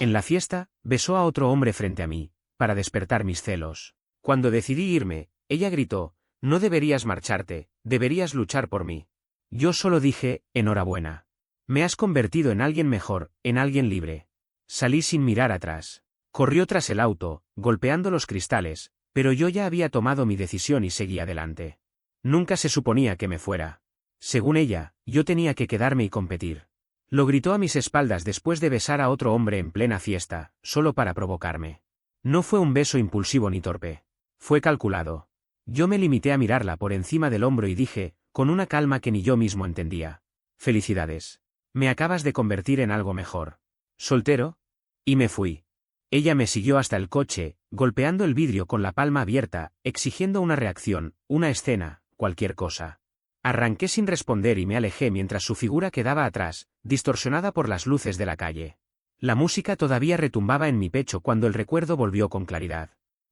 En la fiesta, besó a otro hombre frente a mí, para despertar mis celos. Cuando decidí irme, ella gritó, no deberías marcharte, deberías luchar por mí. Yo solo dije, enhorabuena. Me has convertido en alguien mejor, en alguien libre. Salí sin mirar atrás. Corrió tras el auto, golpeando los cristales, pero yo ya había tomado mi decisión y seguí adelante. Nunca se suponía que me fuera. Según ella, yo tenía que quedarme y competir. Lo gritó a mis espaldas después de besar a otro hombre en plena fiesta, solo para provocarme. No fue un beso impulsivo ni torpe. Fue calculado. Yo me limité a mirarla por encima del hombro y dije, con una calma que ni yo mismo entendía. Felicidades. Me acabas de convertir en algo mejor. ¿Soltero? Y me fui. Ella me siguió hasta el coche, golpeando el vidrio con la palma abierta, exigiendo una reacción, una escena, cualquier cosa. Arranqué sin responder y me alejé mientras su figura quedaba atrás, distorsionada por las luces de la calle. La música todavía retumbaba en mi pecho cuando el recuerdo volvió con claridad.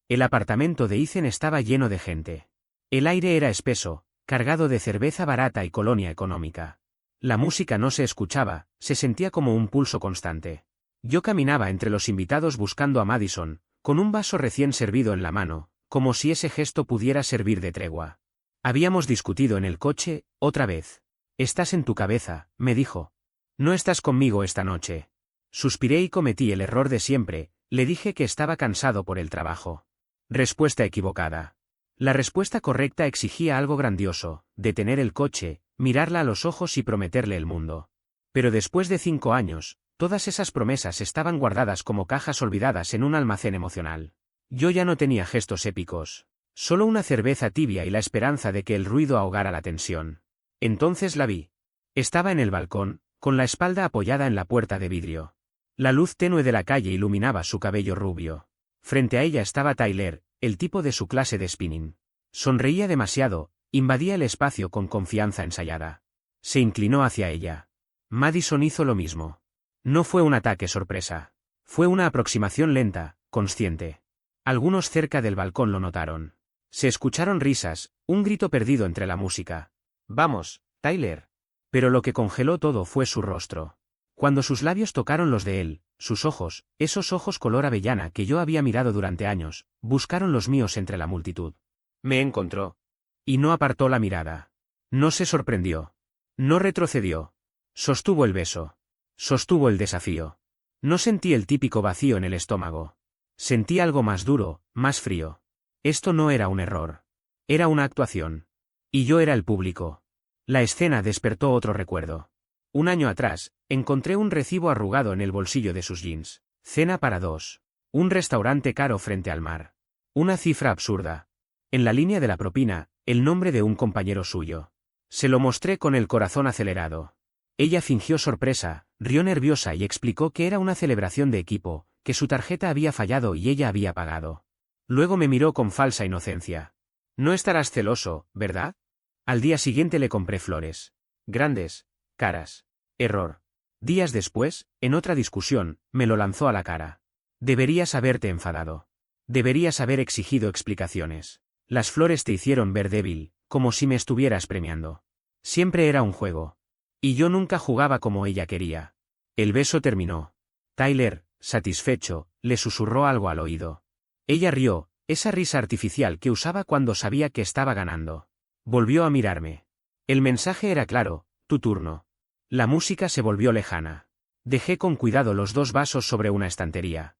El apartamento de Ethan estaba lleno de gente. El aire era espeso, cargado de cerveza barata y colonia económica. La música no se escuchaba, se sentía como un pulso constante. Yo caminaba entre los invitados buscando a Madison, con un vaso recién servido en la mano, como si ese gesto pudiera servir de tregua. Habíamos discutido en el coche, otra vez. Estás en tu cabeza, me dijo. No estás conmigo esta noche. Suspiré y cometí el error de siempre, le dije que estaba cansado por el trabajo. Respuesta equivocada. La respuesta correcta exigía algo grandioso, detener el coche, mirarla a los ojos y prometerle el mundo. Pero después de 5 años, todas esas promesas estaban guardadas como cajas olvidadas en un almacén emocional. Yo ya no tenía gestos épicos. Solo una cerveza tibia y la esperanza de que el ruido ahogara la tensión. Entonces la vi. Estaba en el balcón, con la espalda apoyada en la puerta de vidrio. La luz tenue de la calle iluminaba su cabello rubio. Frente a ella estaba Tyler, el tipo de su clase de spinning. Sonreía demasiado, invadía el espacio con confianza ensayada. Se inclinó hacia ella. Madison hizo lo mismo. No fue un ataque sorpresa. Fue una aproximación lenta, consciente. Algunos cerca del balcón lo notaron. Se escucharon risas, un grito perdido entre la música. Vamos, Tyler. Pero lo que congeló todo fue su rostro. Cuando sus labios tocaron los de él, sus ojos, esos ojos color avellana que yo había mirado durante años, buscaron los míos entre la multitud. Me encontró. Y no apartó la mirada. No se sorprendió. No retrocedió. Sostuvo el beso. Sostuvo el desafío. No sentí el típico vacío en el estómago. Sentí algo más duro, más frío. Esto no era un error. Era una actuación. Y yo era el público. La escena despertó otro recuerdo. Un año atrás, encontré un recibo arrugado en el bolsillo de sus jeans. Cena para 2. Un restaurante caro frente al mar. Una cifra absurda. En la línea de la propina, el nombre de un compañero suyo. Se lo mostré con el corazón acelerado. Ella fingió sorpresa, rió nerviosa y explicó que era una celebración de equipo, que su tarjeta había fallado y ella había pagado. Luego me miró con falsa inocencia. No estarás celoso, ¿verdad? Al día siguiente le compré flores. Grandes, caras. Error. Días después, en otra discusión, me lo lanzó a la cara. Deberías haberte enfadado. Deberías haber exigido explicaciones. Las flores te hicieron ver débil, como si me estuvieras premiando. Siempre era un juego. Y yo nunca jugaba como ella quería. El beso terminó. Tyler, satisfecho, le susurró algo al oído. Ella rió, esa risa artificial que usaba cuando sabía que estaba ganando. Volvió a mirarme. El mensaje era claro, tu turno. La música se volvió lejana. Dejé con cuidado los 2 vasos sobre una estantería.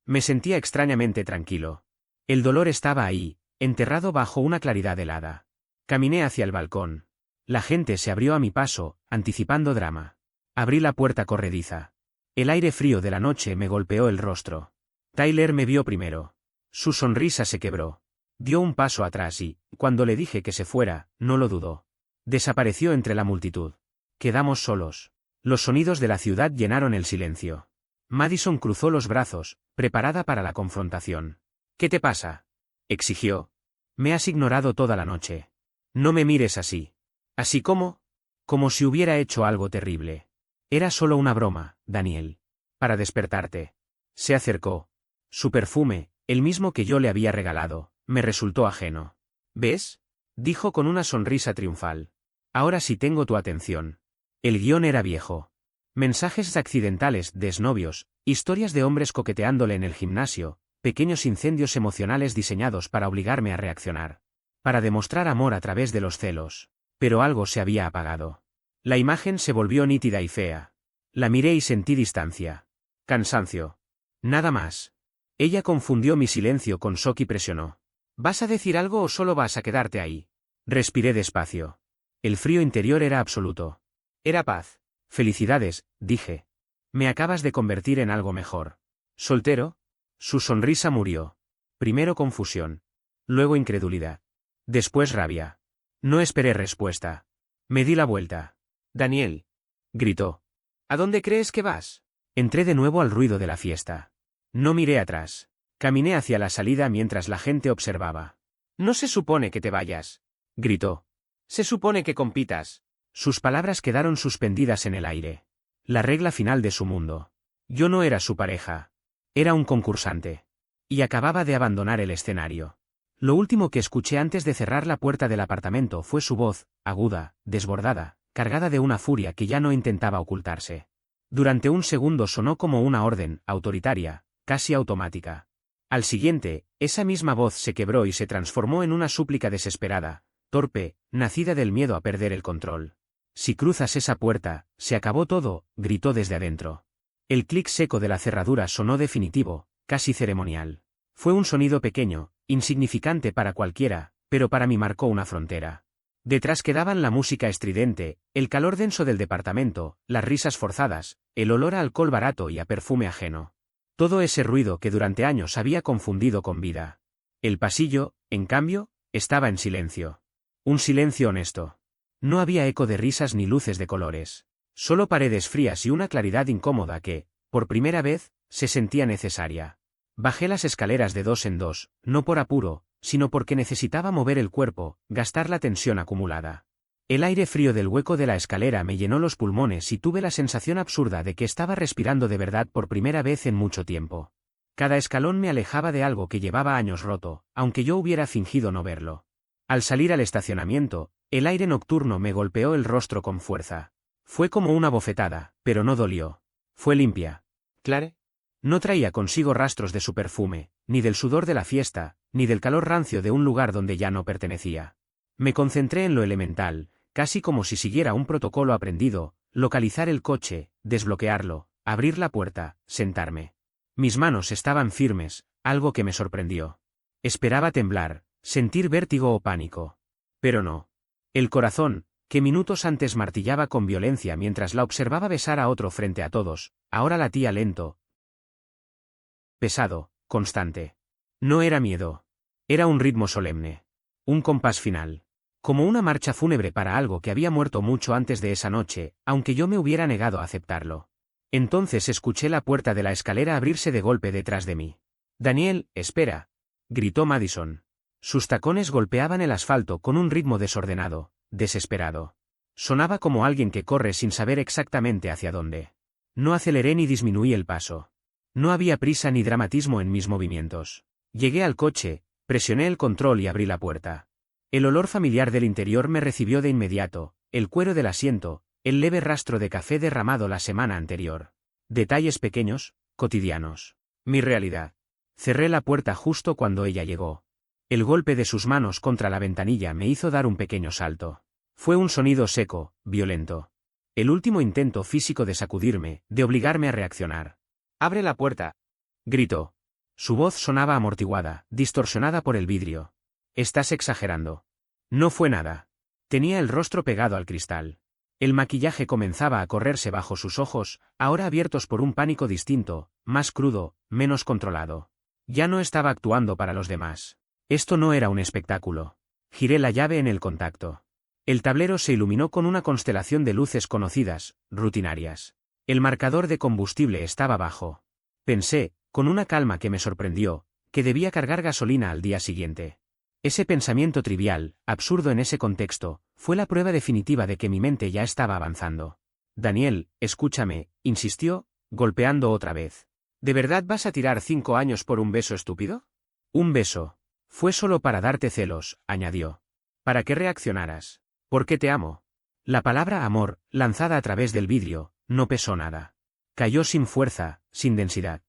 Me sentía extrañamente tranquilo. El dolor estaba ahí, enterrado bajo una claridad helada. Caminé hacia el balcón. La gente se abrió a mi paso, anticipando drama. Abrí la puerta corrediza. El aire frío de la noche me golpeó el rostro. Tyler me vio primero. Su sonrisa se quebró. Dio un paso atrás y, cuando le dije que se fuera, no lo dudó. Desapareció entre la multitud. Quedamos solos. Los sonidos de la ciudad llenaron el silencio. Madison cruzó los brazos, preparada para la confrontación. ¿Qué te pasa?, exigió. Me has ignorado toda la noche. No me mires así. ¿Así como? Como si hubiera hecho algo terrible. Era solo una broma, Daniel. Para despertarte. Se acercó. Su perfume, el mismo que yo le había regalado, me resultó ajeno. ¿Ves?, dijo con una sonrisa triunfal. Ahora sí tengo tu atención. El guión era viejo. Mensajes accidentales de exnovios, historias de hombres coqueteándole en el gimnasio, pequeños incendios emocionales diseñados para obligarme a reaccionar. Para demostrar amor a través de los celos. Pero algo se había apagado. La imagen se volvió nítida y fea. La miré y sentí distancia. Cansancio. Nada más. Ella confundió mi silencio con shock y presionó. ¿Vas a decir algo o solo vas a quedarte ahí? Respiré despacio. El frío interior era absoluto. Era paz. Felicidades, dije. Me acabas de convertir en algo mejor. ¿Soltero? Su sonrisa murió. Primero confusión. Luego incredulidad. Después rabia. No esperé respuesta. Me di la vuelta. Daniel. Gritó. ¿A dónde crees que vas? Entré de nuevo al ruido de la fiesta. No miré atrás. Caminé hacia la salida mientras la gente observaba. No se supone que te vayas. Gritó. Se supone que compitas. Sus palabras quedaron suspendidas en el aire. La regla final de su mundo. Yo no era su pareja. Era un concursante. Y acababa de abandonar el escenario. Lo último que escuché antes de cerrar la puerta del apartamento fue su voz, aguda, desbordada, cargada de una furia que ya no intentaba ocultarse. Durante un segundo sonó como una orden, autoritaria, casi automática. Al siguiente, esa misma voz se quebró y se transformó en una súplica desesperada, torpe, nacida del miedo a perder el control. Si cruzas esa puerta, se acabó todo, gritó desde adentro. El clic seco de la cerradura sonó definitivo, casi ceremonial. Fue un sonido pequeño, insignificante para cualquiera, pero para mí marcó una frontera. Detrás quedaban la música estridente, el calor denso del departamento, las risas forzadas, el olor a alcohol barato y a perfume ajeno. Todo ese ruido que durante años había confundido con vida. El pasillo, en cambio, estaba en silencio. Un silencio honesto. No había eco de risas ni luces de colores. Solo paredes frías y una claridad incómoda que, por primera vez, se sentía necesaria. Bajé las escaleras de 2 en 2, no por apuro, sino porque necesitaba mover el cuerpo, gastar la tensión acumulada. El aire frío del hueco de la escalera me llenó los pulmones y tuve la sensación absurda de que estaba respirando de verdad por primera vez en mucho tiempo. Cada escalón me alejaba de algo que llevaba años roto, aunque yo hubiera fingido no verlo. Al salir al estacionamiento, el aire nocturno me golpeó el rostro con fuerza. Fue como una bofetada, pero no dolió. Fue limpia. ¿Clare? No traía consigo rastros de su perfume, ni del sudor de la fiesta, ni del calor rancio de un lugar donde ya no pertenecía. Me concentré en lo elemental, casi como si siguiera un protocolo aprendido, localizar el coche, desbloquearlo, abrir la puerta, sentarme. Mis manos estaban firmes, algo que me sorprendió. Esperaba temblar, sentir vértigo o pánico. Pero no. El corazón, que minutos antes martillaba con violencia mientras la observaba besar a otro frente a todos, ahora latía lento. Pesado, constante. No era miedo. Era un ritmo solemne. Un compás final. Como una marcha fúnebre para algo que había muerto mucho antes de esa noche, aunque yo me hubiera negado a aceptarlo. Entonces escuché la puerta de la escalera abrirse de golpe detrás de mí. «Daniel, espera», gritó Madison. Sus tacones golpeaban el asfalto con un ritmo desordenado, desesperado. Sonaba como alguien que corre sin saber exactamente hacia dónde. No aceleré ni disminuí el paso. No había prisa ni dramatismo en mis movimientos. Llegué al coche, presioné el control y abrí la puerta. El olor familiar del interior me recibió de inmediato, el cuero del asiento, el leve rastro de café derramado la semana anterior. Detalles pequeños, cotidianos. Mi realidad. Cerré la puerta justo cuando ella llegó. El golpe de sus manos contra la ventanilla me hizo dar un pequeño salto. Fue un sonido seco, violento. El último intento físico de sacudirme, de obligarme a reaccionar. «Abre la puerta», gritó. Su voz sonaba amortiguada, distorsionada por el vidrio. «Estás exagerando». No fue nada. Tenía el rostro pegado al cristal. El maquillaje comenzaba a correrse bajo sus ojos, ahora abiertos por un pánico distinto, más crudo, menos controlado. Ya no estaba actuando para los demás. Esto no era un espectáculo. Giré la llave en el contacto. El tablero se iluminó con una constelación de luces conocidas, rutinarias. El marcador de combustible estaba bajo. Pensé, con una calma que me sorprendió, que debía cargar gasolina al día siguiente. Ese pensamiento trivial, absurdo en ese contexto, fue la prueba definitiva de que mi mente ya estaba avanzando. «Daniel, escúchame», insistió, golpeando otra vez. «¿De verdad vas a tirar 5 años por un beso estúpido?» «Un beso. Fue solo para darte celos», añadió. «Para que reaccionaras. Porque te amo». La palabra amor, lanzada a través del vidrio, No pesó nada. Cayó sin fuerza, sin densidad.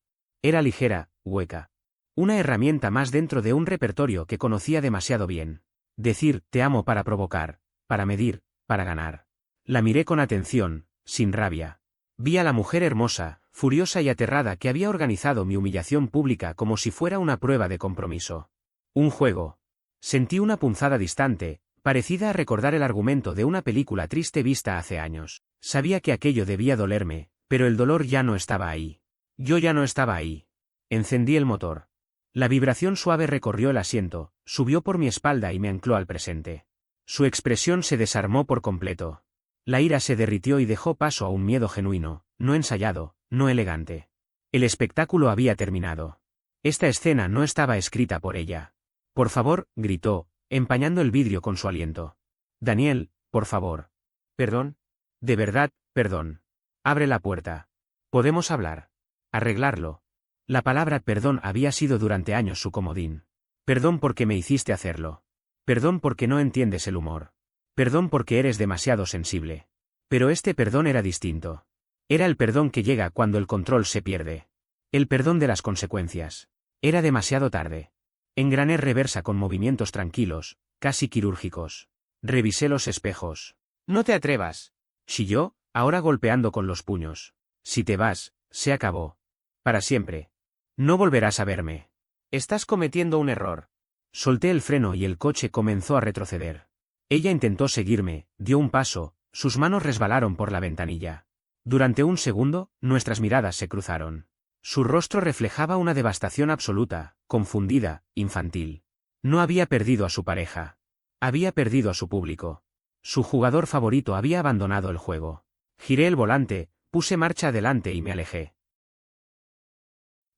Era ligera, hueca. Una herramienta más dentro de un repertorio que conocía demasiado bien. Decir, te amo para provocar, para medir, para ganar. La miré con atención, sin rabia. Vi a la mujer hermosa, furiosa y aterrada que había organizado mi humillación pública como si fuera una prueba de compromiso. Un juego. Sentí una punzada distante, parecida a recordar el argumento de una película triste vista hace años. Sabía que aquello debía dolerme, pero el dolor ya no estaba ahí. Yo ya no estaba ahí. Encendí el motor. La vibración suave recorrió el asiento, subió por mi espalda y me ancló al presente. Su expresión se desarmó por completo. La ira se derritió y dejó paso a un miedo genuino, no ensayado, no elegante. El espectáculo había terminado. Esta escena no estaba escrita por ella. Por favor, gritó, empañando el vidrio con su aliento. Daniel, por favor. Perdón. De verdad, perdón. Abre la puerta. Podemos hablar. Arreglarlo. La palabra perdón había sido durante años su comodín. Perdón porque me hiciste hacerlo. Perdón porque no entiendes el humor. Perdón porque eres demasiado sensible. Pero este perdón era distinto. Era el perdón que llega cuando el control se pierde. El perdón de las consecuencias. Era demasiado tarde. Engrané reversa con movimientos tranquilos, casi quirúrgicos. Revisé los espejos. No te atrevas. Chilló, ahora golpeando con los puños. Si te vas, se acabó. Para siempre. No volverás a verme. Estás cometiendo un error. Solté el freno y el coche comenzó a retroceder. Ella intentó seguirme, dio un paso, sus manos resbalaron por la ventanilla. Durante un segundo, nuestras miradas se cruzaron. Su rostro reflejaba una devastación absoluta, confundida, infantil. No había perdido a su pareja. Había perdido a su público. Su jugador favorito había abandonado el juego. Giré el volante, puse marcha adelante y me alejé.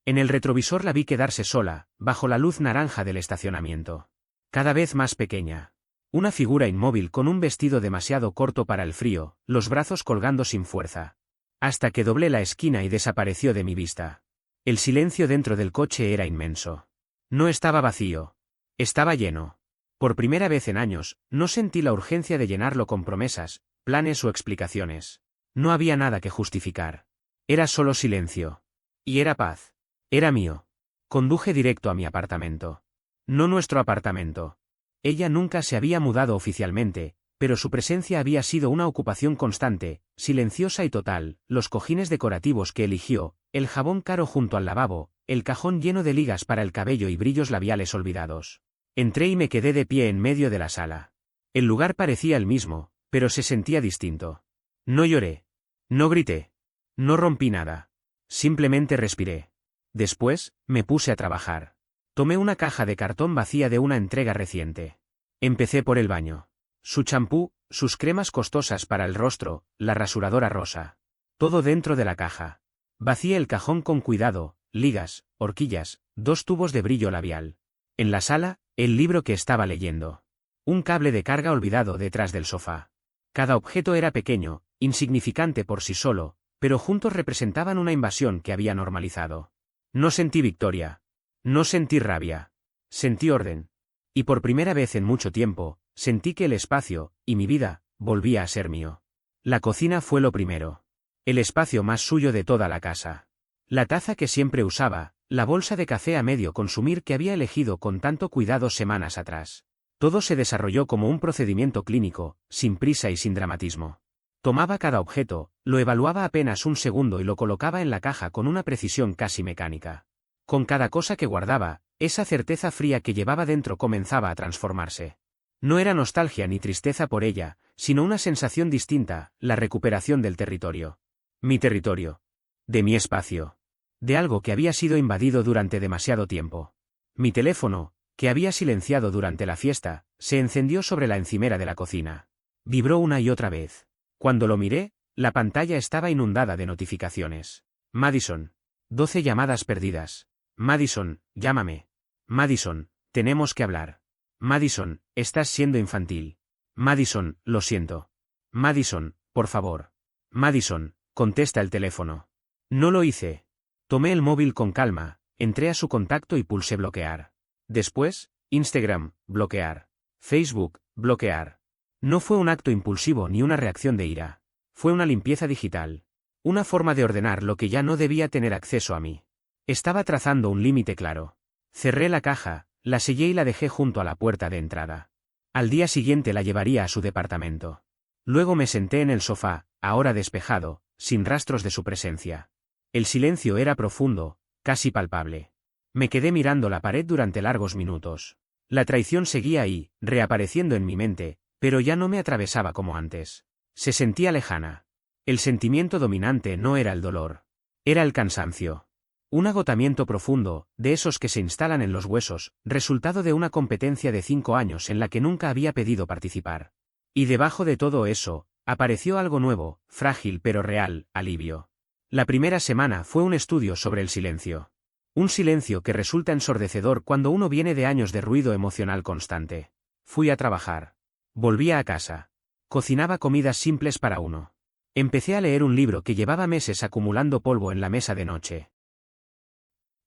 En el retrovisor la vi quedarse sola, bajo la luz naranja del estacionamiento. Cada vez más pequeña. Una figura inmóvil con un vestido demasiado corto para el frío, los brazos colgando sin fuerza. Hasta que doblé la esquina y desapareció de mi vista. El silencio dentro del coche era inmenso. No estaba vacío. Estaba lleno. Por primera vez en años, no sentí la urgencia de llenarlo con promesas, planes o explicaciones. No había nada que justificar. Era solo silencio. Y era paz. Era mío. Conduje directo a mi apartamento. No nuestro apartamento. Ella nunca se había mudado oficialmente, pero su presencia había sido una ocupación constante, silenciosa y total, los cojines decorativos que eligió, el jabón caro junto al lavabo, el cajón lleno de ligas para el cabello y brillos labiales olvidados. Entré y me quedé de pie en medio de la sala. El lugar parecía el mismo, pero se sentía distinto. No lloré. No grité. No rompí nada. Simplemente respiré. Después, me puse a trabajar. Tomé una caja de cartón vacía de una entrega reciente. Empecé por el baño. Su champú, sus cremas costosas para el rostro, la rasuradora rosa. Todo dentro de la caja. Vacié el cajón con cuidado, ligas, horquillas, 2 tubos de brillo labial. En la sala, el libro que estaba leyendo. Un cable de carga olvidado detrás del sofá. Cada objeto era pequeño, insignificante por sí solo, pero juntos representaban una invasión que había normalizado. No sentí victoria. No sentí rabia. Sentí orden. Y por primera vez en mucho tiempo, sentí que el espacio, y mi vida, volvía a ser mío. La cocina fue lo primero. El espacio más suyo de toda la casa. La taza que siempre usaba, la bolsa de café a medio consumir que había elegido con tanto cuidado semanas atrás. Todo se desarrolló como un procedimiento clínico, sin prisa y sin dramatismo. Tomaba cada objeto, lo evaluaba apenas un segundo y lo colocaba en la caja con una precisión casi mecánica. Con cada cosa que guardaba, esa certeza fría que llevaba dentro comenzaba a transformarse. No era nostalgia ni tristeza por ella, sino una sensación distinta, la recuperación del territorio. Mi territorio. De mi espacio. De algo que había sido invadido durante demasiado tiempo. Mi teléfono, que había silenciado durante la fiesta, se encendió sobre la encimera de la cocina. Vibró una y otra vez. Cuando lo miré, la pantalla estaba inundada de notificaciones. Madison. 12 llamadas perdidas. Madison, llámame. Madison, tenemos que hablar. Madison, estás siendo infantil. Madison, lo siento. Madison, por favor. Madison, contesta el teléfono. No lo hice. Tomé el móvil con calma, entré a su contacto y pulsé bloquear. Después, Instagram, bloquear. Facebook, bloquear. No fue un acto impulsivo ni una reacción de ira. Fue una limpieza digital. Una forma de ordenar lo que ya no debía tener acceso a mí. Estaba trazando un límite claro. Cerré la caja, la sellé y la dejé junto a la puerta de entrada. Al día siguiente la llevaría a su departamento. Luego me senté en el sofá, ahora despejado, sin rastros de su presencia. El silencio era profundo, casi palpable. Me quedé mirando la pared durante largos minutos. La traición seguía ahí, reapareciendo en mi mente, pero ya no me atravesaba como antes. Se sentía lejana. El sentimiento dominante no era el dolor. Era el cansancio. Un agotamiento profundo, de esos que se instalan en los huesos, resultado de una competencia de 5 años en la que nunca había pedido participar. Y debajo de todo eso, apareció algo nuevo, frágil pero real, alivio. La primera semana fue un estudio sobre el silencio. Un silencio que resulta ensordecedor cuando uno viene de años de ruido emocional constante. Fui a trabajar. Volvía a casa. Cocinaba comidas simples para uno. Empecé a leer un libro que llevaba meses acumulando polvo en la mesa de noche.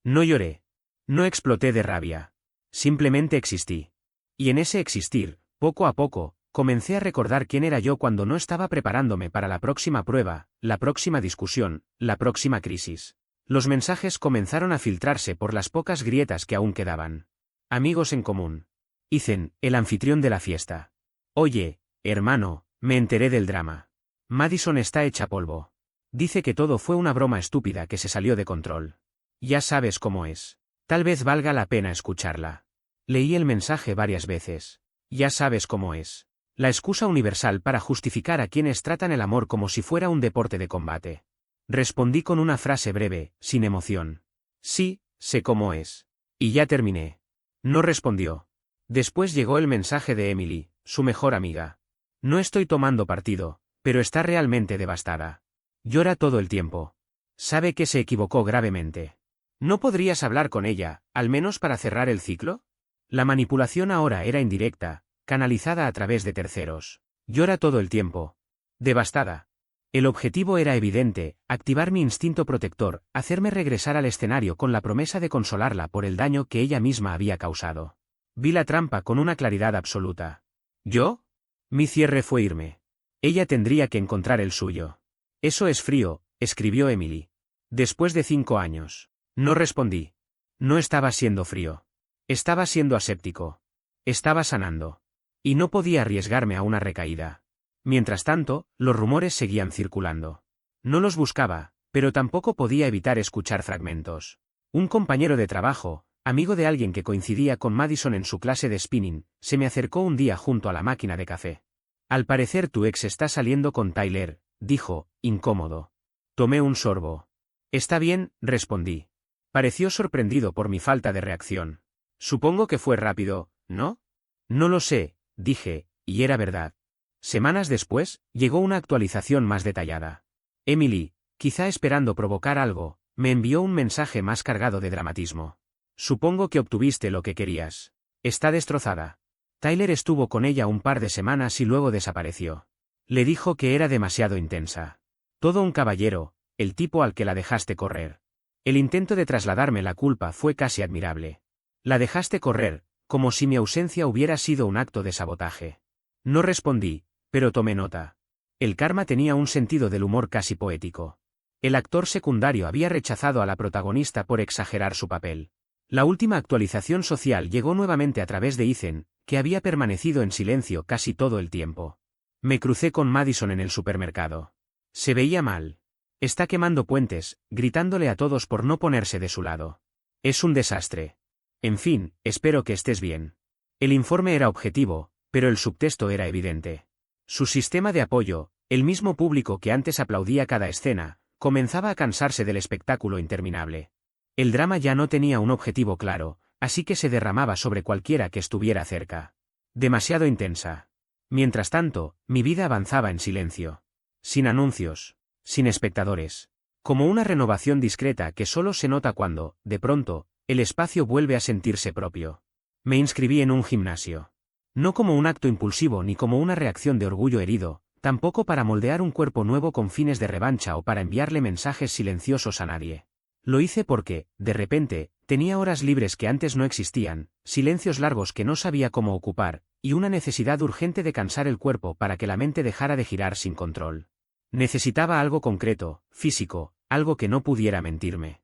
No lloré. No exploté de rabia. Simplemente existí. Y en ese existir, poco a poco, comencé a recordar quién era yo cuando no estaba preparándome para la próxima prueba, la próxima discusión, la próxima crisis. Los mensajes comenzaron a filtrarse por las pocas grietas que aún quedaban. Amigos en común. Ethan, el anfitrión de la fiesta. Oye, hermano, me enteré del drama. Madison está hecha polvo. Dice que todo fue una broma estúpida que se salió de control. Ya sabes cómo es. Tal vez valga la pena escucharla. Leí el mensaje varias veces. Ya sabes cómo es. La excusa universal para justificar a quienes tratan el amor como si fuera un deporte de combate. Respondí con una frase breve, sin emoción. Sí, sé cómo es. Y ya terminé. No respondió. Después llegó el mensaje de Emily, su mejor amiga. No estoy tomando partido, pero está realmente devastada. Llora todo el tiempo. Sabe que se equivocó gravemente. ¿No podrías hablar con ella, al menos para cerrar el ciclo? La manipulación ahora era indirecta, canalizada a través de terceros. Llora todo el tiempo. Devastada. El objetivo era evidente, activar mi instinto protector, hacerme regresar al escenario con la promesa de consolarla por el daño que ella misma había causado. Vi la trampa con una claridad absoluta. ¿Yo? Mi cierre fue irme. Ella tendría que encontrar el suyo. Eso es frío, escribió Emily. Después de 5 años. No respondí. No estaba siendo frío. Estaba siendo aséptico. Estaba sanando. Y no podía arriesgarme a una recaída. Mientras tanto, los rumores seguían circulando. No los buscaba, pero tampoco podía evitar escuchar fragmentos. Un compañero de trabajo, amigo de alguien que coincidía con Madison en su clase de spinning, se me acercó un día junto a la máquina de café. Al parecer tu ex está saliendo con Tyler, dijo, incómodo. Tomé un sorbo. Está bien, respondí. Pareció sorprendido por mi falta de reacción. Supongo que fue rápido, ¿no? No lo sé, dije, y era verdad. Semanas después, llegó una actualización más detallada. Emily, quizá esperando provocar algo, me envió un mensaje más cargado de dramatismo. Supongo que obtuviste lo que querías. Está destrozada. Tyler estuvo con ella un par de semanas y luego desapareció. Le dijo que era demasiado intensa. Todo un caballero, el tipo al que la dejaste correr. El intento de trasladarme la culpa fue casi admirable. La dejaste correr, como si mi ausencia hubiera sido un acto de sabotaje. No respondí, pero tomé nota. El karma tenía un sentido del humor casi poético. El actor secundario había rechazado a la protagonista por exagerar su papel. La última actualización social llegó nuevamente a través de Ethan, que había permanecido en silencio casi todo el tiempo. Me crucé con Madison en el supermercado. Se veía mal. Está quemando puentes, gritándole a todos por no ponerse de su lado. Es un desastre. En fin, espero que estés bien. El informe era objetivo, pero el subtexto era evidente. Su sistema de apoyo, el mismo público que antes aplaudía cada escena, comenzaba a cansarse del espectáculo interminable. El drama ya no tenía un objetivo claro, así que se derramaba sobre cualquiera que estuviera cerca. Demasiado intensa. Mientras tanto, mi vida avanzaba en silencio. Sin anuncios. Sin espectadores. Como una renovación discreta que solo se nota cuando, de pronto, el espacio vuelve a sentirse propio. Me inscribí en un gimnasio. No como un acto impulsivo ni como una reacción de orgullo herido, tampoco para moldear un cuerpo nuevo con fines de revancha o para enviarle mensajes silenciosos a nadie. Lo hice porque, de repente, tenía horas libres que antes no existían, silencios largos que no sabía cómo ocupar, y una necesidad urgente de cansar el cuerpo para que la mente dejara de girar sin control. Necesitaba algo concreto, físico, algo que no pudiera mentirme.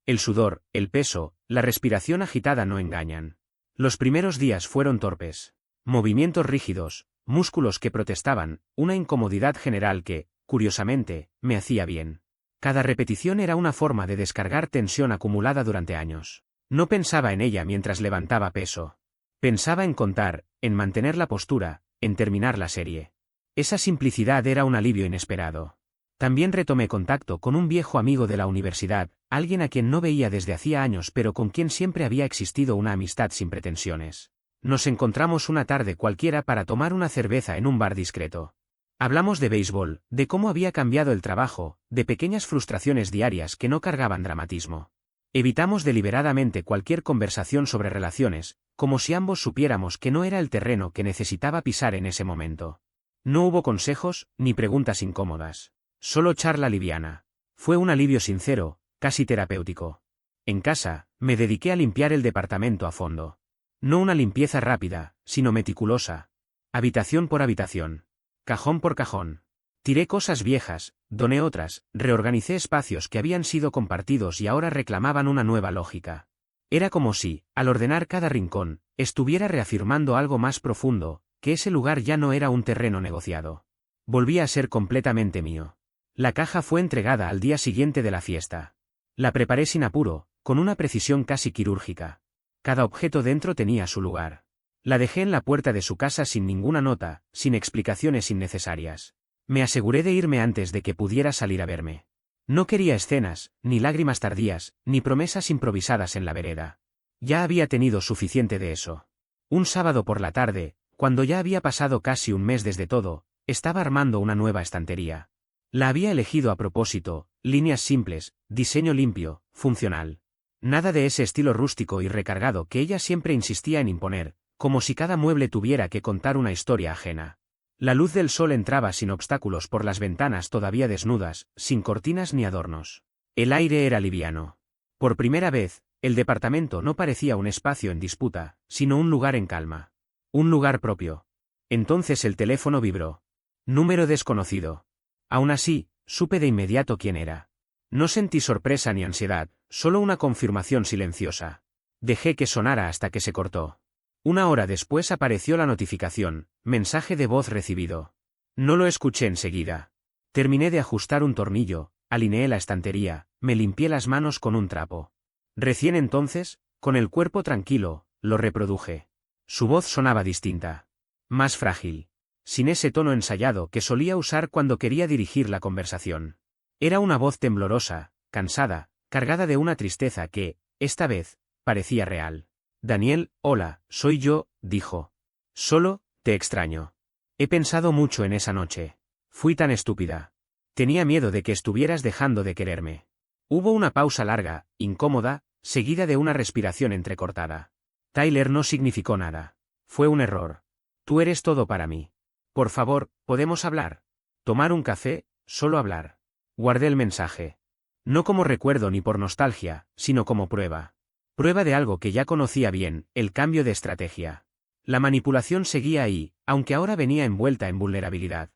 El sudor, el peso, la respiración agitada no engañan. Los primeros días fueron torpes. Movimientos rígidos, músculos que protestaban, una incomodidad general que, curiosamente, me hacía bien. Cada repetición era una forma de descargar tensión acumulada durante años. No pensaba en ella mientras levantaba peso. Pensaba en contar, en mantener la postura, en terminar la serie. Esa simplicidad era un alivio inesperado. También retomé contacto con un viejo amigo de la universidad, alguien a quien no veía desde hacía años pero con quien siempre había existido una amistad sin pretensiones. Nos encontramos una tarde cualquiera para tomar una cerveza en un bar discreto. Hablamos de béisbol, de cómo había cambiado el trabajo, de pequeñas frustraciones diarias que no cargaban dramatismo. Evitamos deliberadamente cualquier conversación sobre relaciones, como si ambos supiéramos que no era el terreno que necesitaba pisar en ese momento. No hubo consejos, ni preguntas incómodas. Solo charla liviana. Fue un alivio sincero, casi terapéutico. En casa, me dediqué a limpiar el departamento a fondo. No una limpieza rápida, sino meticulosa. Habitación por habitación. Cajón por cajón. Tiré cosas viejas, doné otras, reorganicé espacios que habían sido compartidos y ahora reclamaban una nueva lógica. Era como si, al ordenar cada rincón, estuviera reafirmando algo más profundo, que ese lugar ya no era un terreno negociado. Volvía a ser completamente mío. La caja fue entregada al día siguiente de la fiesta. La preparé sin apuro, con una precisión casi quirúrgica. Cada objeto dentro tenía su lugar. La dejé en la puerta de su casa sin ninguna nota, sin explicaciones innecesarias. Me aseguré de irme antes de que pudiera salir a verme. No quería escenas, ni lágrimas tardías, ni promesas improvisadas en la vereda. Ya había tenido suficiente de eso. Un sábado por la tarde, cuando ya había pasado casi un mes desde todo, estaba armando una nueva estantería. La había elegido a propósito, líneas simples, diseño limpio, funcional. Nada de ese estilo rústico y recargado que ella siempre insistía en imponer, como si cada mueble tuviera que contar una historia ajena. La luz del sol entraba sin obstáculos por las ventanas todavía desnudas, sin cortinas ni adornos. El aire era liviano. Por primera vez, el departamento no parecía un espacio en disputa, sino un lugar en calma. Un lugar propio. Entonces el teléfono vibró. Número desconocido. Aún así, supe de inmediato quién era. No sentí sorpresa ni ansiedad, solo una confirmación silenciosa. Dejé que sonara hasta que se cortó. Una hora después apareció la notificación, mensaje de voz recibido. No lo escuché enseguida. Terminé de ajustar un tornillo, alineé la estantería, me limpié las manos con un trapo. Recién entonces, con el cuerpo tranquilo, lo reproduje. Su voz sonaba distinta. Más frágil. Sin ese tono ensayado que solía usar cuando quería dirigir la conversación. Era una voz temblorosa, cansada, cargada de una tristeza que, esta vez, parecía real. Daniel, hola, soy yo, dijo. Solo, te extraño. He pensado mucho en esa noche. Fui tan estúpida. Tenía miedo de que estuvieras dejando de quererme. Hubo una pausa larga, incómoda, seguida de una respiración entrecortada. Tyler no significó nada. Fue un error. Tú eres todo para mí. Por favor, ¿podemos hablar? Tomar un café, solo hablar. Guardé el mensaje. No como recuerdo ni por nostalgia, sino como prueba. Prueba de algo que ya conocía bien, el cambio de estrategia. La manipulación seguía ahí, aunque ahora venía envuelta en vulnerabilidad.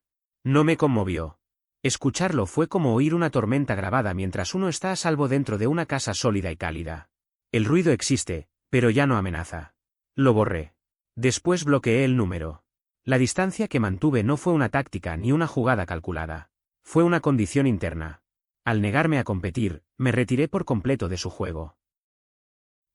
No me conmovió. Escucharlo fue como oír una tormenta grabada mientras uno está a salvo dentro de una casa sólida y cálida. El ruido existe, pero ya no amenaza. Lo borré. Después bloqueé el número. La distancia que mantuve no fue una táctica ni una jugada calculada. Fue una condición interna. Al negarme a competir, me retiré por completo de su juego.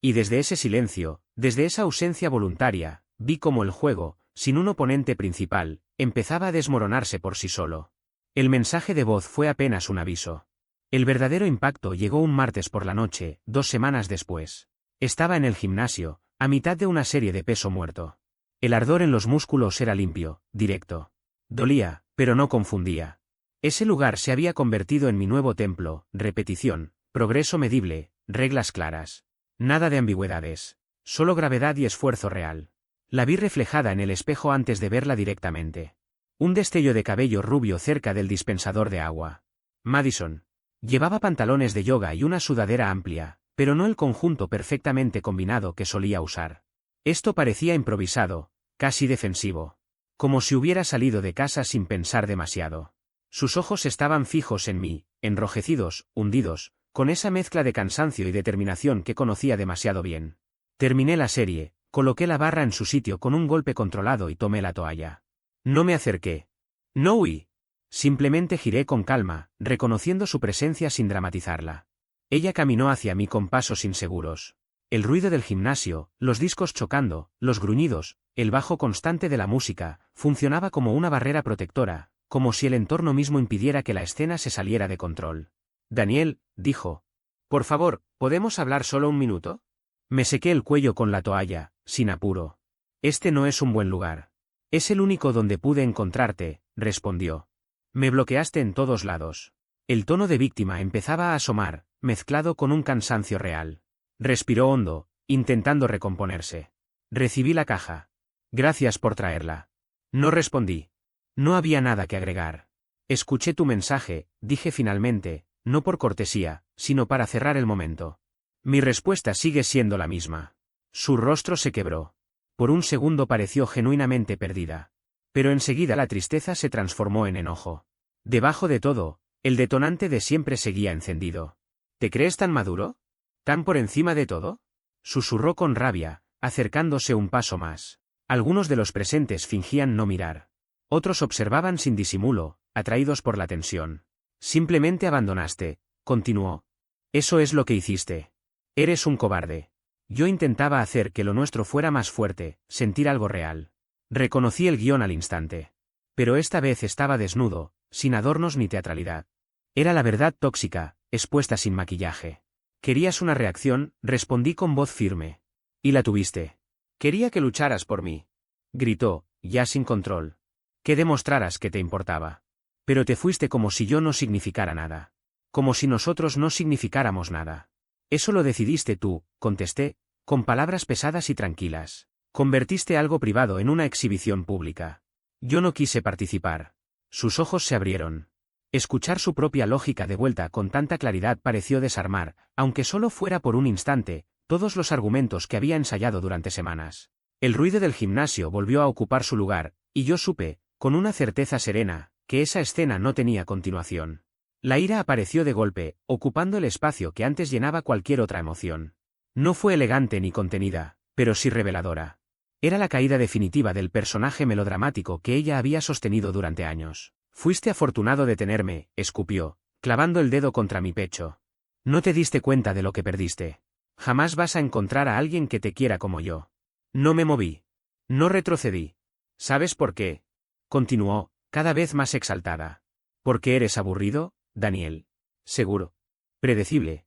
Y desde ese silencio, desde esa ausencia voluntaria, vi cómo el juego, sin un oponente principal, empezaba a desmoronarse por sí solo. El mensaje de voz fue apenas un aviso. El verdadero impacto llegó un martes por la noche, 2 semanas después. Estaba en el gimnasio, a mitad de una serie de peso muerto. El ardor en los músculos era limpio, directo. Dolía, pero no confundía. Ese lugar se había convertido en mi nuevo templo, repetición, progreso medible, reglas claras. Nada de ambigüedades. Solo gravedad y esfuerzo real. La vi reflejada en el espejo antes de verla directamente. Un destello de cabello rubio cerca del dispensador de agua. Madison. Llevaba pantalones de yoga y una sudadera amplia, pero no el conjunto perfectamente combinado que solía usar. Esto parecía improvisado, casi defensivo. Como si hubiera salido de casa sin pensar demasiado. Sus ojos estaban fijos en mí, enrojecidos, hundidos, con esa mezcla de cansancio y determinación que conocía demasiado bien. Terminé la serie, coloqué la barra en su sitio con un golpe controlado y tomé la toalla. No me acerqué. No huí. Simplemente giré con calma, reconociendo su presencia sin dramatizarla. Ella caminó hacia mí con pasos inseguros. El ruido del gimnasio, los discos chocando, los gruñidos, el bajo constante de la música, funcionaba como una barrera protectora, como si el entorno mismo impidiera que la escena se saliera de control. Daniel, dijo. Por favor, ¿podemos hablar solo un minuto? Me sequé el cuello con la toalla, sin apuro. Este no es un buen lugar. Es el único donde pude encontrarte, respondió. Me bloqueaste en todos lados. El tono de víctima empezaba a asomar, mezclado con un cansancio real. Respiró hondo, intentando recomponerse. Recibí la caja. Gracias por traerla. No respondí. No había nada que agregar. Escuché tu mensaje, dije finalmente, no por cortesía, sino para cerrar el momento. Mi respuesta sigue siendo la misma. Su rostro se quebró. Por un segundo pareció genuinamente perdida. Pero enseguida la tristeza se transformó en enojo. Debajo de todo, el detonante de siempre seguía encendido. ¿Te crees tan maduro? ¿Tan por encima de todo? Susurró con rabia, acercándose un paso más. Algunos de los presentes fingían no mirar. Otros observaban sin disimulo, atraídos por la tensión. Simplemente abandonaste, continuó. Eso es lo que hiciste. Eres un cobarde. Yo intentaba hacer que lo nuestro fuera más fuerte, sentir algo real. Reconocí el guión al instante. Pero esta vez estaba desnudo, sin adornos ni teatralidad. Era la verdad tóxica, expuesta sin maquillaje. Querías una reacción, respondí con voz firme. Y la tuviste. Quería que lucharas por mí. Gritó, ya sin control. Que demostraras que te importaba. Pero te fuiste como si yo no significara nada. Como si nosotros no significáramos nada. Eso lo decidiste tú, contesté, con palabras pesadas y tranquilas. Convertiste algo privado en una exhibición pública. Yo no quise participar. Sus ojos se abrieron. Escuchar su propia lógica de vuelta con tanta claridad pareció desarmar, aunque solo fuera por un instante, todos los argumentos que había ensayado durante semanas. El ruido del gimnasio volvió a ocupar su lugar, y yo supe, con una certeza serena, que esa escena no tenía continuación. La ira apareció de golpe, ocupando el espacio que antes llenaba cualquier otra emoción. No fue elegante ni contenida, pero sí reveladora. Era la caída definitiva del personaje melodramático que ella había sostenido durante años. Fuiste afortunado de tenerme, escupió, clavando el dedo contra mi pecho. No te diste cuenta de lo que perdiste. Jamás vas a encontrar a alguien que te quiera como yo. No me moví. No retrocedí. ¿Sabes por qué? Continuó, cada vez más exaltada. ¿Porque eres aburrido, Daniel? Seguro. Predecible.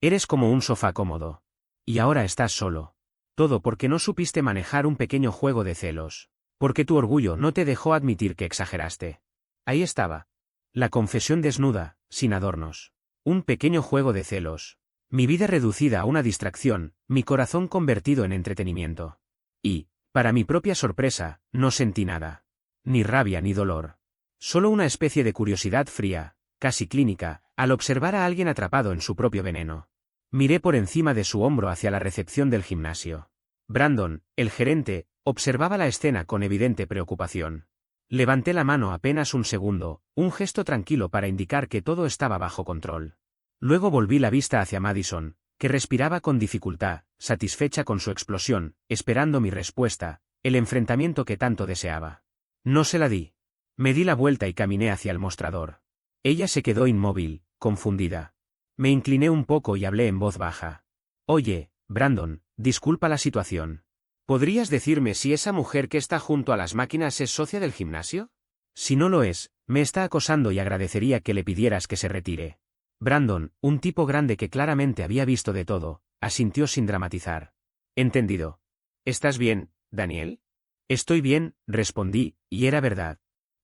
Eres como un sofá cómodo. Y ahora estás solo. Todo porque no supiste manejar un pequeño juego de celos. Porque tu orgullo no te dejó admitir que exageraste. Ahí estaba. La confesión desnuda, sin adornos. Un pequeño juego de celos. Mi vida reducida a una distracción, mi corazón convertido en entretenimiento. Y, para mi propia sorpresa, no sentí nada. Ni rabia ni dolor. Solo una especie de curiosidad fría, casi clínica, al observar a alguien atrapado en su propio veneno. Miré por encima de su hombro hacia la recepción del gimnasio. Brandon, el gerente, observaba la escena con evidente preocupación. Levanté la mano apenas un segundo, un gesto tranquilo para indicar que todo estaba bajo control. Luego volví la vista hacia Madison, que respiraba con dificultad, satisfecha con su explosión, esperando mi respuesta, el enfrentamiento que tanto deseaba. No se la di. Me di la vuelta y caminé hacia el mostrador. Ella se quedó inmóvil, confundida. Me incliné un poco y hablé en voz baja. Oye, Brandon, disculpa la situación. ¿Podrías decirme si esa mujer que está junto a las máquinas es socia del gimnasio? Si no lo es, me está acosando y agradecería que le pidieras que se retire. Brandon, un tipo grande que claramente había visto de todo, asintió sin dramatizar. Entendido. ¿Estás bien, Daniel? Estoy bien, respondí, y era verdad.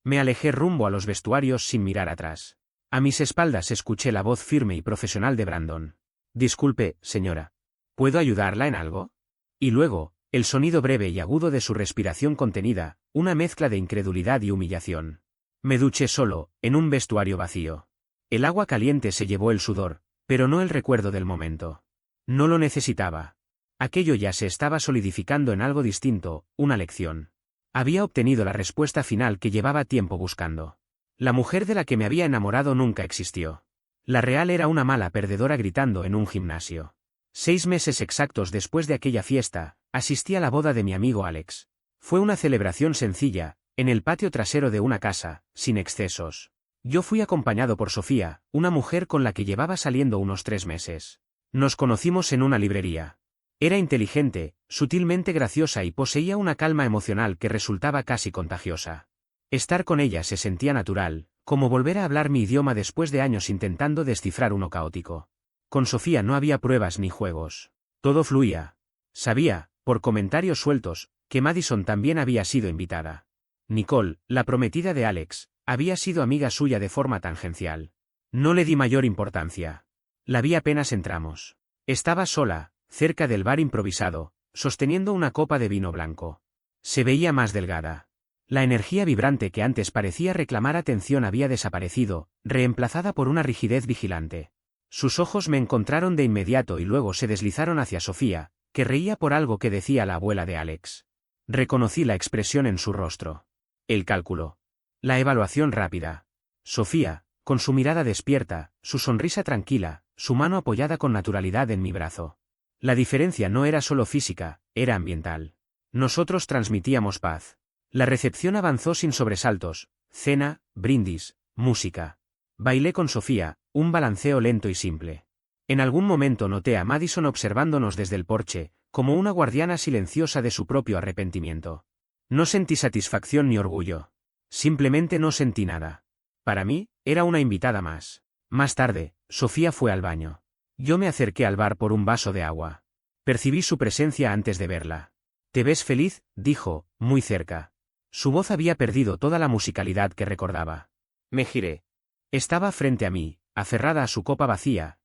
Me alejé rumbo a los vestuarios sin mirar atrás. A mis espaldas escuché la voz firme y profesional de Brandon. Disculpe, señora. ¿Puedo ayudarla en algo? Y luego, el sonido breve y agudo de su respiración contenida, una mezcla de incredulidad y humillación. Me duché solo, en un vestuario vacío. El agua caliente se llevó el sudor, pero no el recuerdo del momento. No lo necesitaba. Aquello ya se estaba solidificando en algo distinto, una lección. Había obtenido la respuesta final que llevaba tiempo buscando. La mujer de la que me había enamorado nunca existió. La real era una mala perdedora gritando en un gimnasio. 6 meses exactos después de aquella fiesta, asistí a la boda de mi amigo Alex. Fue una celebración sencilla, en el patio trasero de una casa, sin excesos. Yo fui acompañado por Sofía, una mujer con la que llevaba saliendo unos 3 meses. Nos conocimos en una librería. Era inteligente, sutilmente graciosa y poseía una calma emocional que resultaba casi contagiosa. Estar con ella se sentía natural, como volver a hablar mi idioma después de años intentando descifrar uno caótico. Con Sofía no había pruebas ni juegos. Todo fluía. Sabía, por comentarios sueltos, que Madison también había sido invitada. Nicole, la prometida de Alex, había sido amiga suya de forma tangencial. No le di mayor importancia. La vi apenas entramos. Estaba sola, cerca del bar improvisado, sosteniendo una copa de vino blanco. Se veía más delgada. La energía vibrante que antes parecía reclamar atención había desaparecido, reemplazada por una rigidez vigilante. Sus ojos me encontraron de inmediato y luego se deslizaron hacia Sofía, que reía por algo que decía la abuela de Alex. Reconocí la expresión en su rostro. El cálculo. La evaluación rápida. Sofía, con su mirada despierta, su sonrisa tranquila, su mano apoyada con naturalidad en mi brazo. La diferencia no era solo física, era ambiental. Nosotros transmitíamos paz. La recepción avanzó sin sobresaltos, cena, brindis, música. Bailé con Sofía, un balanceo lento y simple. En algún momento noté a Madison observándonos desde el porche, como una guardiana silenciosa de su propio arrepentimiento. No sentí satisfacción ni orgullo. Simplemente no sentí nada. Para mí, era una invitada más. Más tarde, Sofía fue al baño. Yo me acerqué al bar por un vaso de agua. Percibí su presencia antes de verla. «¿Te ves feliz?», dijo, muy cerca. Su voz había perdido toda la musicalidad que recordaba. Me giré. Estaba frente a mí, aferrada a su copa vacía,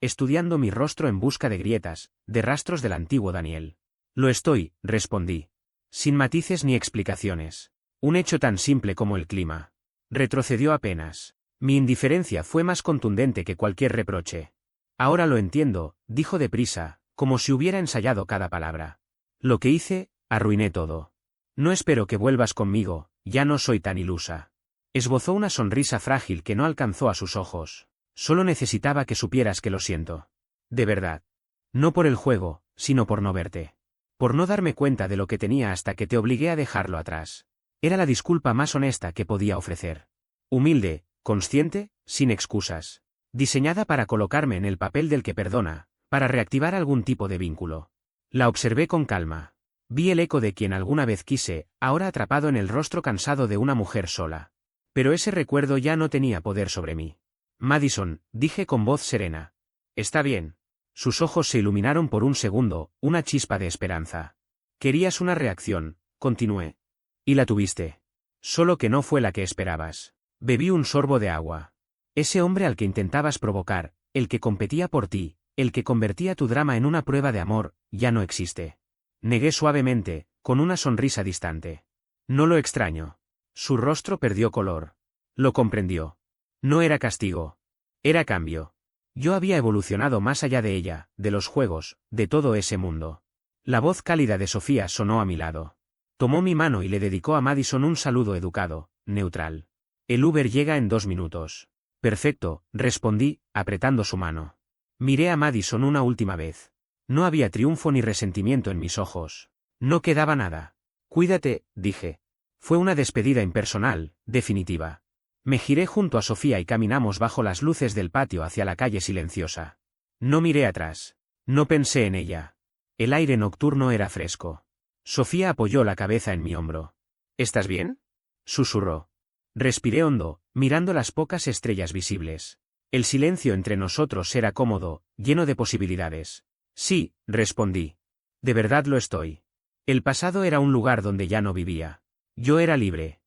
estudiando mi rostro en busca de grietas, de rastros del antiguo Daniel. «Lo estoy», respondí. Sin matices ni explicaciones. Un hecho tan simple como el clima. Retrocedió apenas. Mi indiferencia fue más contundente que cualquier reproche. «Ahora lo entiendo», dijo deprisa, como si hubiera ensayado cada palabra. «Lo que hice, arruiné todo. No espero que vuelvas conmigo, ya no soy tan ilusa». Esbozó una sonrisa frágil que no alcanzó a sus ojos. «Solo necesitaba que supieras que lo siento. De verdad. No por el juego, sino por no verte. Por no darme cuenta de lo que tenía hasta que te obligué a dejarlo atrás». Era la disculpa más honesta que podía ofrecer. Humilde, consciente, sin excusas. Diseñada para colocarme en el papel del que perdona, para reactivar algún tipo de vínculo. La observé con calma. Vi el eco de quien alguna vez quise, ahora atrapado en el rostro cansado de una mujer sola. Pero ese recuerdo ya no tenía poder sobre mí. «Madison», dije con voz serena. «Está bien». Sus ojos se iluminaron por un segundo, una chispa de esperanza. «Querías una reacción», continué. «Y la tuviste. Solo que no fue la que esperabas». Bebí un sorbo de agua. Ese hombre al que intentabas provocar, el que competía por ti, el que convertía tu drama en una prueba de amor, ya no existe. Negué suavemente, con una sonrisa distante. «No lo extraño». Su rostro perdió color. Lo comprendió. No era castigo. Era cambio. Yo había evolucionado más allá de ella, de los juegos, de todo ese mundo. La voz cálida de Sofía sonó a mi lado. Tomó mi mano y le dedicó a Madison un saludo educado, neutral. «El Uber llega en 2 minutos». «Perfecto», respondí, apretando su mano. Miré a Madison una última vez. No había triunfo ni resentimiento en mis ojos. No quedaba nada. «Cuídate», dije. Fue una despedida impersonal, definitiva. Me giré junto a Sofía y caminamos bajo las luces del patio hacia la calle silenciosa. No miré atrás. No pensé en ella. El aire nocturno era fresco. Sofía apoyó la cabeza en mi hombro. «¿Estás bien?», susurró. Respiré hondo, mirando las pocas estrellas visibles. El silencio entre nosotros era cómodo, lleno de posibilidades. «Sí», respondí. «De verdad lo estoy». El pasado era un lugar donde ya no vivía. Yo era libre.